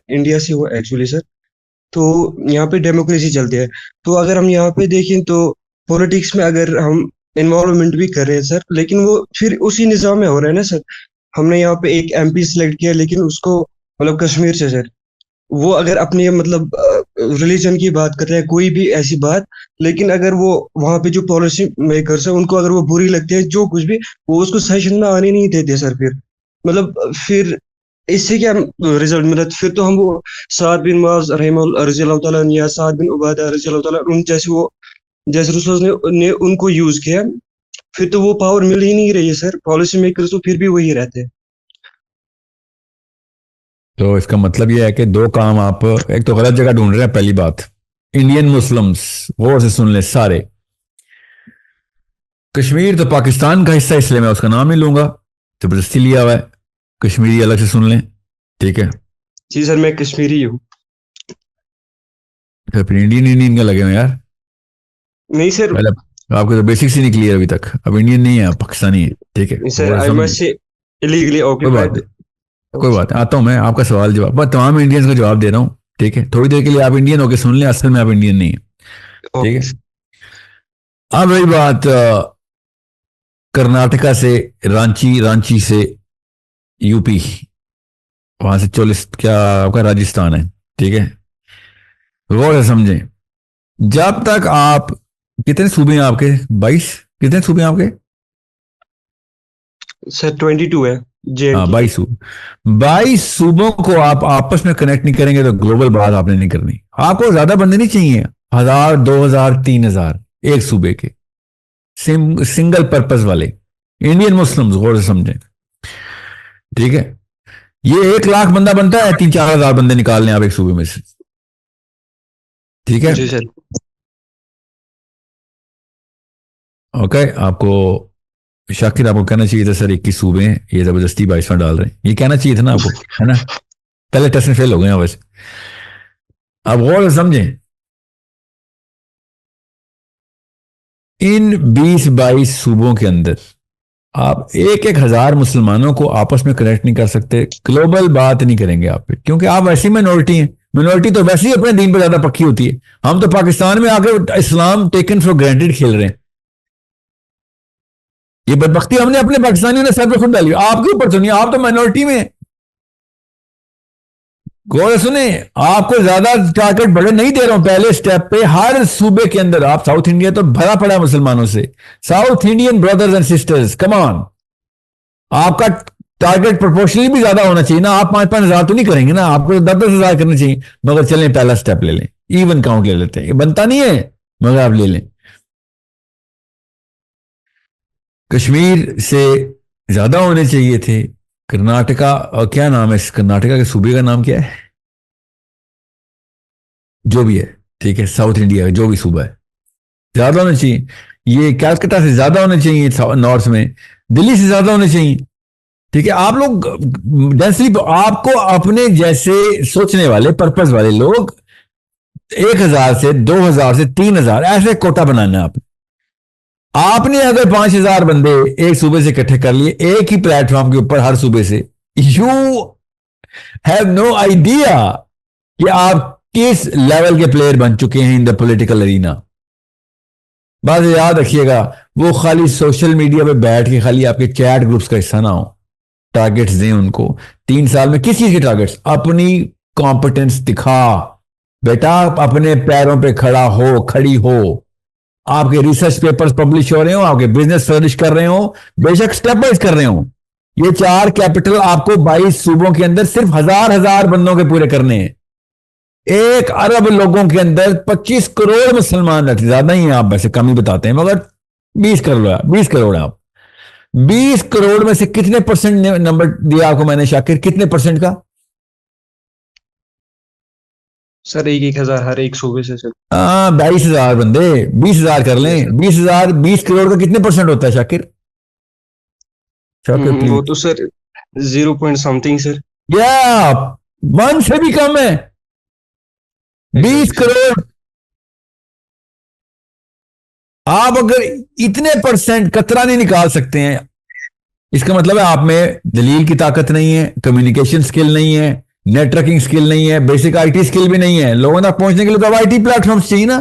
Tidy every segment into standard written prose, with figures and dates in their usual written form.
India से हूँ actually sir. तो यहाँ पे डेमोक्रेसी चलती है। तो अगर हम यहाँ पे देखें तो पॉलिटिक्स में अगर हम इन्वॉल्वमेंट भी कर रहे हैं सर, लेकिन वो फिर उसी निज़ाम में हो रहा है ना सर। हमने यहाँ पे एक एमपी सिलेक्ट किया, लेकिन उसको मतलब कश्मीर से सर, वो अगर अपने मतलब रिलीजन की बात कर रहे हैं, कोई भी ऐसी बात, लेकिन अगर वो वहाँ पे जो पॉलिसी मेकर्स है उनको अगर वो बुरी लगती है जो कुछ भी, वो उसको सेशन में आने नहीं देते सर। फिर मतलब फिर इससे क्या रिजल्ट मिला? फिर तो हम वो साद बिन मुआज रजी अल्लाह तआला अन्हु या साद बिन उबादा रजी अल्लाह तआला उन जैसे वो जैसे रसूल ने उनको यूज किया, फिर तो वो पावर मिल ही नहीं रही है सर। पॉलिसी मेकर्स तो फिर भी वही रहते हैं। तो इसका मतलब यह है कि दो काम आप एक तो गलत जगह ढूंढ रहे हैं। पहली बात, इंडियन मुस्लिम्स गौर से सुन ले सारे, कश्मीर तो पाकिस्तान का हिस्सा इसलिए मैं उसका नाम नहीं लूंगा, जबरदस्ती लिया हुआ है। कश्मीरी अलग से सुन लें, ठीक है। जी सर, मैं कश्मीरी हूँ। तो फिर इंडियन इंडियन का लगे हुए यार। नहीं सर। पहले आपके तो बेसिक्स ही नहीं क्लियर अभी तक। अब इंडियन नहीं है, आप पाकिस्तानी है, ठीक है। सर गौर से आई समझे। मस्ट से इलीगली कोई बात ऑक्यूपाइड। नहीं, कोई बात नहीं, आता हूं मैं आपका सवाल जवाब, बस तमाम इंडियंस का जवाब दे रहा हूँ, ठीक है। थोड़ी देर के लिए आप इंडियन होके सुन लें, असल में आप इंडियन नहीं है, ठीक ओके। है। अब रही बात कर्नाटका से रांची, रांची से यूपी, वहां से चोलिस क्या आपका राजस्थान है, ठीक है। गौर से समझें, जब तक आप, कितने सूबे हैं आपके? 22, कितने सूबे हैं आपके? सर 22 है। जे एंड हाँ, के। 22 सूबे। 22 सूबों को आप आपस में कनेक्ट नहीं करेंगे तो ग्लोबल बात आपने नहीं करनी। आपको ज्यादा बंदे नहीं चाहिए, 1000, 2000, 3000 एक सूबे के, सिंगल पर्पज वाले इंडियन मुस्लिम्स, गौर से समझें, ठीक है। ये 1 लाख बंदा बनता है, 3-4 हजार बंदे निकाल लें आप एक सूबे में से, ठीक है। जी सर। ओके, आपको शाकिर आपको कहना चाहिए था सर 21 सूबे हैं, ये जबरदस्ती 22वां डाल रहे हैं, ये कहना चाहिए था ना आपको, है ना। पहले टेस्ट में फेल हो गए हैं वैसे। अब गौर से समझें, इन 20-22 सूबों के अंदर आप एक एक हजार मुसलमानों को आपस में कनेक्ट नहीं कर सकते, ग्लोबल बात नहीं करेंगे आप पे, क्योंकि आप वैसी माइनॉरिटी हैं। माइनॉरिटी तो वैसे ही अपने दीन पर ज्यादा पक्की होती है। हम तो पाकिस्तान में आके इस्लाम टेकन फॉर ग्रांटेड खेल रहे हैं। ये बदबख्ती हमने अपने पाकिस्तानियों ने सर पे खुद डाली, आपके ऊपर तो नहीं, आप तो माइनॉरिटी में। गौर से सुने, आपको ज्यादा टारगेट बड़े नहीं दे रहा हूं। पहले स्टेप पे हर सूबे के अंदर, आप साउथ इंडिया तो भरा पड़ा है मुसलमानों से, south Indian brothers and sisters, come on. आपका टारगेट प्रोपोर्शनली भी ज्यादा होना चाहिए ना। आप 5-5 हजार तो नहीं करेंगे ना, आपको 10-10 हजार करने चाहिए। मगर चलें, पहला स्टेप ले लें, इवन काउंट ले लेते हैं, ये बनता नहीं है मगर आप ले लें। कश्मीर से ज्यादा होने चाहिए थे। कर्नाटका, और क्या नाम है इस कर्नाटका के सूबे का नाम क्या है, जो भी है, ठीक है, साउथ इंडिया का जो भी सूबा है, ज्यादा होने चाहिए। ये कैलकाटा से ज्यादा होने चाहिए, नॉर्थ में दिल्ली से ज्यादा होने चाहिए, ठीक है। आप लोग डेंसली, आपको अपने जैसे सोचने वाले पर्पस वाले लोग 1000 से 2000 से 3000 ऐसे कोटा बनाना है आपने। आपने अगर 5000 बंदे एक सूबे से इकट्ठे कर लिए एक ही प्लेटफॉर्म के ऊपर हर सूबे से, यू हैव नो आइडिया कि आप किस लेवल के प्लेयर बन चुके हैं इन द पॉलिटिकल अरीना। बस याद रखिएगा, वो खाली सोशल मीडिया पे बैठ के खाली आपके चैट ग्रुप्स का हिस्सा ना हो। टारगेट्स दें उनको, 3 साल में किस चीज के टारगेट्स, अपनी कॉम्पिटेंस दिखा। बेटा अपने पैरों पे खड़ा हो, खड़ी हो। आपके रिसर्च पेपर्स पब्लिश हो रहे हो, आपके बिजनेस फ्लरिश कर रहे हो, बेशक स्टेप बाइज कर रहे हो। ये 4 कैपिटल आपको 22 सूबों के अंदर सिर्फ हजार हजार बंदों के पूरे करने हैं। 1 अरब लोगों के अंदर 25 करोड़ मुसलमान रहते, ज्यादा ही हैं आप वैसे, कम ही बताते हैं, मगर 20 करोड़, 20 करोड़ आप, 20 करोड़ में से कितने परसेंट नंबर दिया आपको मैंने शाकिर, कितने परसेंट का? सर एक एक हजार हर एक सूबे से सर। 22 हजार बंदे, 20 हजार कर यस सर। लें, 20 हजार 20 करोड़ का कितने परसेंट होता है शाकिर? शाकिर वो प्लीज। तो सर 0 पॉइंट समथिंग सर। या 1 से भी कम है, बीस एग्जैक्टली सर। करोड़ आप अगर इतने परसेंट कतरा नहीं निकाल सकते हैं, इसका मतलब है आप में दलील की ताकत नहीं है, कम्युनिकेशन स्किल नहीं है, नेटवर्किंग स्किल नहीं है, बेसिक आईटी स्किल भी नहीं है, लोगों तक पहुंचने के लिए तो अब आईटी प्लेटफॉर्म्स चाहिए ना।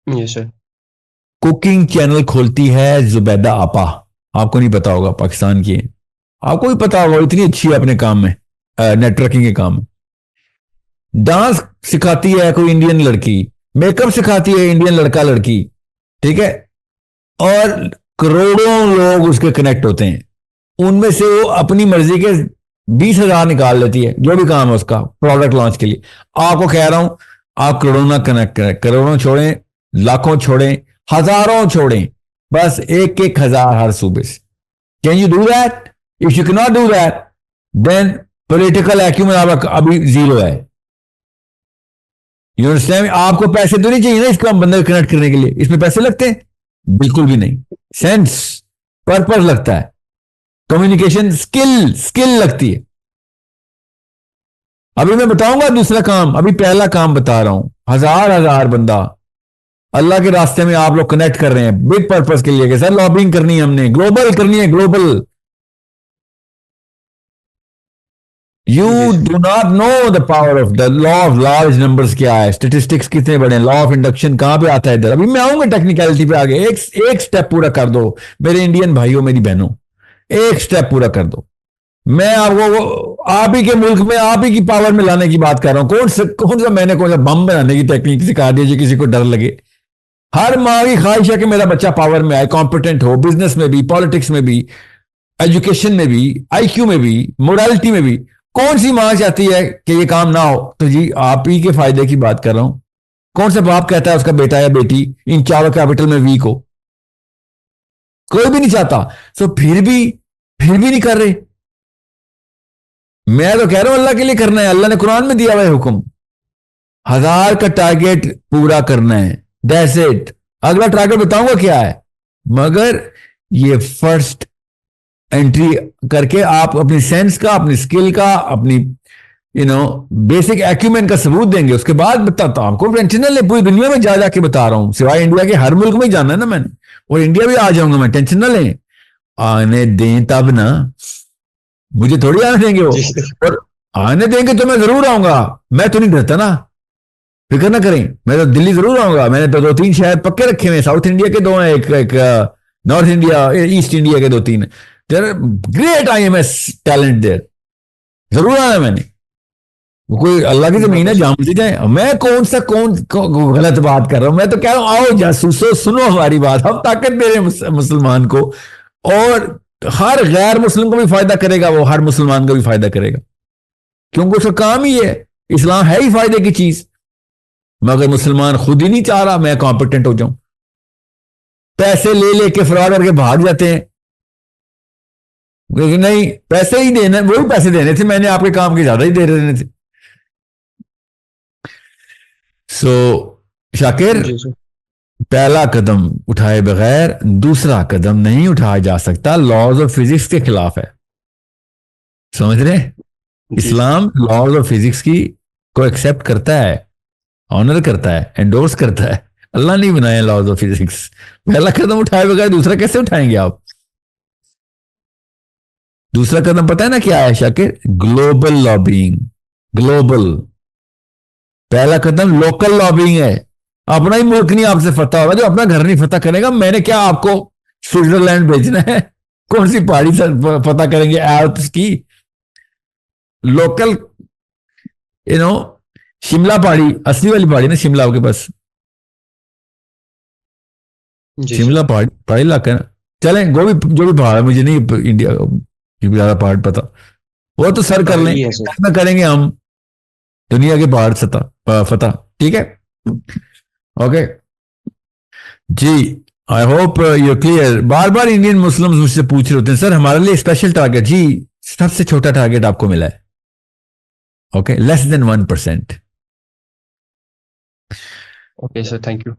Yes sir. कुकिंग चैनल खोलती है जुबैदा आपा, आपको नहीं पता होगा, पाकिस्तान की है, आपको भी पता होगा, इतनी अच्छी है अपने काम में, नेटवर्किंग के काम में। डांस सिखाती है कोई इंडियन लड़की, मेकअप सिखाती है इंडियन लड़का लड़की, ठीक है, और करोड़ों लोग उसके कनेक्ट होते हैं, उनमें से वो अपनी मर्जी के 20,000 निकाल लेती है, जो भी काम है उसका प्रोडक्ट लॉन्च के लिए। आपको कह रहा हूं, आप करोड़ों ना कनेक्ट करें, करोड़ों छोड़ें, लाखों छोड़ें, हजारों छोड़ें, बस एक एक हजार हर सूबे से। Can you do that? If you can not do that, then political acumen आपका अभी जीरो है। You understand? आपको पैसे तो नहीं चाहिए ना इसका बंदे कनेक्ट करने के लिए, इसमें पैसे लगते हैं? बिल्कुल भी नहीं। सेंस, पर्पस लगता है, कम्युनिकेशन स्किल, स्किल लगती है। अभी मैं बताऊंगा दूसरा काम, अभी पहला काम बता रहा हूं। हजार हजार बंदा अल्लाह के रास्ते में आप लोग कनेक्ट कर रहे हैं बिग पर्पस के लिए कि सर लॉबिंग करनी है, हमने ग्लोबल करनी है, global. You do not know the power of the law of large numbers क्या है, स्टेटिस्टिक्स कितने बड़े, लॉ ऑफ इंडक्शन कहां पे आता है इधर। अभी मैं आऊंगा टेक्निकलिटी पे आगे। एक स्टेप पूरा कर दो मेरे इंडियन भाइयों मेरी बहनों, एक स्टेप पूरा कर दो। मैं आपको आप ही के मुल्क में आप ही की पावर में लाने की बात कर रहा हूं। कौन सा मैंने कौन सा बम बनाने की टेक्निक सिखा दी जो किसी को डर लगे। हर माँ की ख्वाहिश है कि मेरा बच्चा पावर में आए, कॉम्पिटेंट हो, बिजनेस में भी, पॉलिटिक्स में भी, एजुकेशन में भी, आईक्यू में भी, मोरालिटी में भी। कौन सी मां चाहती है कि ये काम ना हो? तो जी आप ही के फायदे की बात कर रहा हूं। कौन सा बाप कहता है उसका बेटा या बेटी इन चारों कैपिटल में वीक हो? कोई भी नहीं चाहता। तो फिर भी नहीं कर रहे। मैं तो कह रहा हूं अल्लाह के लिए करना है, अल्लाह ने कुरान में दिया हुआ है हुक्म, 1000 का टारगेट पूरा करना है, दैट्स इट। अगला टारगेट बताऊंगा क्या है, मगर ये फर्स्ट एंट्री करके आप अपनी सेंस का, अपनी स्किल का, अपनी बेसिक एक्यूमेंट का सबूत देंगे, उसके बाद बताता हूं आपको। टेंशन न ले, पूरी दुनिया में जा जाके बता रहा हूं, सिवाय इंडिया के हर मुल्क में ही जाना है ना मैंने, और इंडिया भी आ जाऊंगा मैं, टेंशन न लें। आने दें तब ना, मुझे थोड़ी आने देंगे वो, और आने देंगे तो मैं जरूर आऊंगा, मैं तो नहीं डरता ना, फिक्र ना करें, मैं तो दिल्ली जरूर आऊंगा। मैंने तो 2-3 शहर पक्के रखे हुए, साउथ इंडिया के 2 हैं, एक नॉर्थ इंडिया, ईस्ट इंडिया के 2-3। There great IMS talent there, जरूर आना मैंने। कोई अल्लाह की जमीन है, जहां मुझे जाए। मैं कौन गलत बात कर रहा हूं? मैं तो कह रहा हूं आओ जासूसो, सुनो हमारी बात, हम ताकत दे रहे हैं मुसलमान को, और हर गैर मुस्लिम को भी फायदा करेगा, वो हर मुसलमान को भी फायदा करेगा, क्योंकि उसका काम ही है, इस्लाम है ही फायदे की चीज। मगर मुसलमान खुद ही नहीं चाह रहा मैं कॉम्पिटेंट हो जाऊं, पैसे ले लेके फ्रॉड करके भाग जाते हैं। नहीं, पैसे ही देने, वही पैसे देने थे, मैंने आपके काम के ज्यादा ही दे देने थे। सो शाकिर, पहला कदम उठाए बगैर दूसरा कदम नहीं उठाया जा सकता, लॉज ऑफ फिजिक्स के खिलाफ है, समझ रहे? इस्लाम लॉज ऑफ फिजिक्स की को एक्सेप्ट करता है, ऑनर करता है, एंडोर्स करता है। अल्लाह नहीं बनाया लॉज ऑफ फिजिक्स। पहला कदम उठाए बगैर दूसरा कैसे उठाएंगे आप? दूसरा कदम पता है ना क्या है शाकिर? Global lobbying. ग्लोबल। पहला कदम लोकल लॉबिंग है। अपना ही मुल्क नहीं आपसे फतह होगा, जो अपना घर नहीं फतह करेगा। मैंने क्या आपको स्विट्जरलैंड भेजना है? कौन सी पहाड़ी फतह करेंगे एल्प्स की? लोकल, शिमला पहाड़ी, असली वाली पहाड़ी ना शिमला आपके पास, शिमला पहाड़ी इलाका है ना। चलें, जो भी पहाड़ है, मुझे नहीं इंडिया का ज्यादा पहाड़ पता, वो तो सर कर लें, ऐसा करेंगे हम दुनिया के पहाड़ फतह, ठीक है? ओके जी, आई होप यू क्लियर। बार बार इंडियन मुस्लिम्स मुझसे पूछ रहे होते हैं सर हमारे लिए स्पेशल टारगेट। जी, सबसे छोटा टारगेट आपको मिला है, okay, less than 1%। Okay sir, thank you.